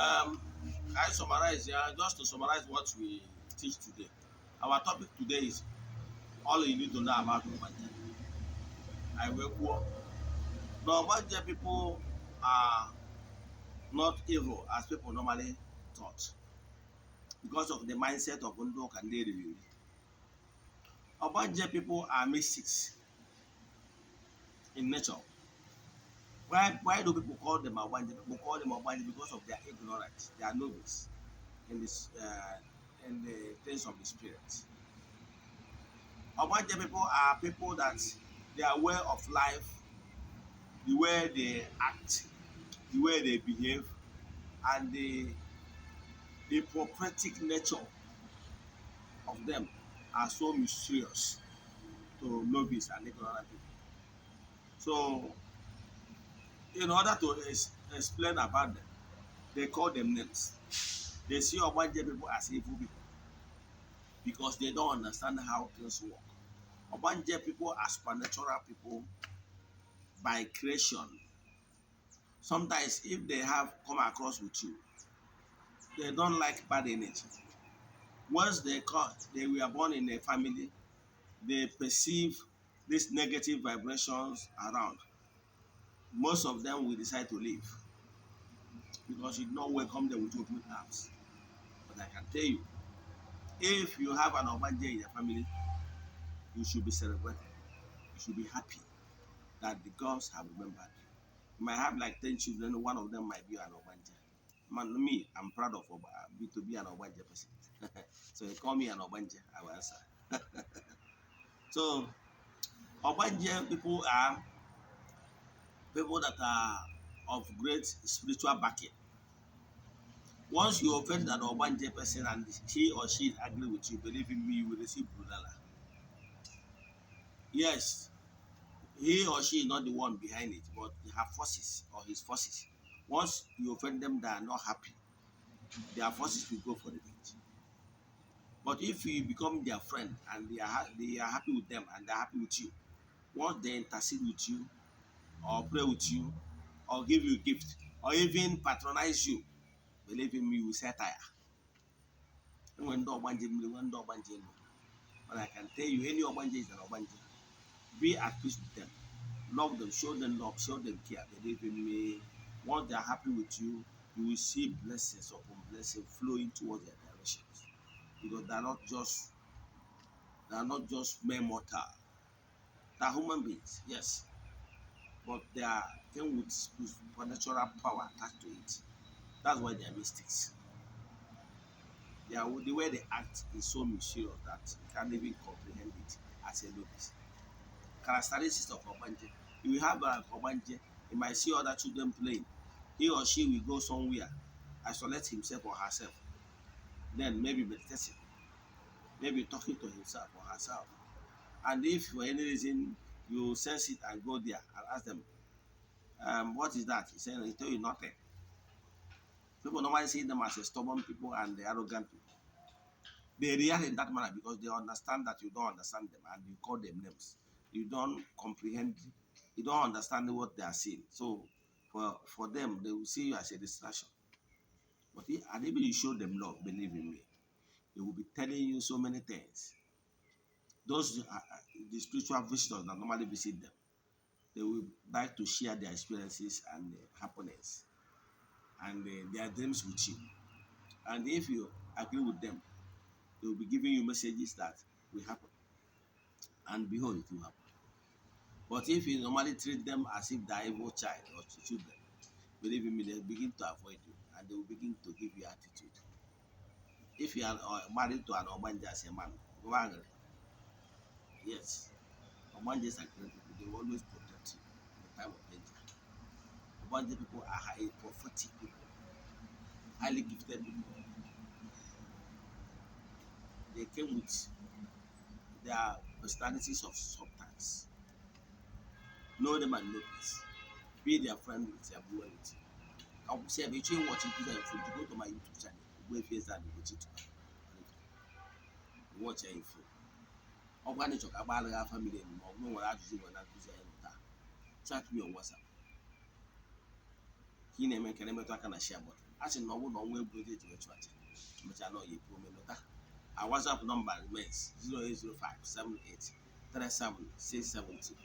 Um, I summarize here, just to summarize what we teach today. Our topic today is all you need to know about Ogbanje. I will quote. The Ogbanje people are not evil as people normally thought because of the mindset of Ndok and Deri. Ogbanje people are mystics in nature. Why do people call them Ogbanje? People call them Ogbanje because of their ignorance. They are novice in this in the things of the spirit. Ogbanje people are people that their way of life, the way they act, the way they behave, and the prophetic nature of them are so mysterious to novice and ignorant people. So, in order to explain about them, they call them names. They see Ogbanje people as evil people because they don't understand how things work. Ogbanje people are supernatural people by creation. Sometimes, if they have come across with you, they don't like bad energy. Once they were born in a family, they perceive these negative vibrations around. Most of them will decide to leave because you do not welcome them with open arms. But I can tell you, if you have an Ogbanje in your family, you should be celebrated. You should be happy that the gods have remembered you. You might have like 10 children, one of them might be an Ogbanje. Man, me, I'm proud of to be an Ogbanje person. So you call me an Ogbanje, I will answer. So Ogbanje people are people that are of great spiritual backing. Once you offend an Ogbanje person and he or she is angry with you, believe in me, you will receive brulala. Yes, he or she is not the one behind it, but her forces or his forces. Once you offend them, they are not happy. Their forces will go for the beat. But if you become their friend and they are happy with them and they are happy with you, once they intercede with you or pray with you or give you a gift or even patronize you, believe in me, you will set tire. When the Ogbanje, when the Ogbanje, but I can tell you, any Ogbanje is an Ogbanje. Be at peace with them. Love them, show them care. Believe in me. Once they are happy with you, you will see blessings upon blessings flowing towards their directions. Because they are not just mere mortal. They are human beings, yes. But they are came with supernatural power attached to it. That's why they are mystics. The way they act is so mysterious that you can't even comprehend it as a novice. Characteristics of Ogbanje. You will have Ogbanje, you might see other children playing. He or she will go somewhere, isolate himself or herself, then maybe meditating, maybe talking to himself or herself. And if for any reason you sense it and go there and ask them, what is that? He tell you nothing. People normally see them as a stubborn people and the arrogant people. They react in that manner because they understand that you don't understand them and you call them names. You don't comprehend, you don't understand what they are saying. So for them, they will see you as a distraction. But and even you show them love, believe in me, they will be telling you so many things. Those the spiritual visitors that normally visit them, they will like to share their experiences and happiness and their dreams with you. And if you agree with them, they will be giving you messages that will happen. And behold, it will happen. But if you normally treat them as if they are evil child or children, believe in me, they will begin to avoid you and they will begin to give you attitude. If you are married to an Ogbanje as a man, go angry. Yes, Ogbanjes are great people. They will always protect you in the time of danger. Ogbanje people are highly prophetic people, highly gifted people. They came with their personalities of substance. Know them and know peace. Be their friend with their boy with you. I will say, if you're watching Peter and Food, go to my YouTube channel, Ogbuefi Eze-Ana Ugochitubelu. Watch your info. Ogwane chọrọ ka agbara ha family ma ọ bụrụ nwere ajụjụ nwere na nkụzi anyị taa. Chat me on WhatsApp. ị na-eme nke na-emetụ aka na share button. A sị na ọ bụrụ na ọnwa eburu eji wee chụ aja emechaa na ọ ya epu omenụta. Our WhatsApp number remains 0805 78 37 672.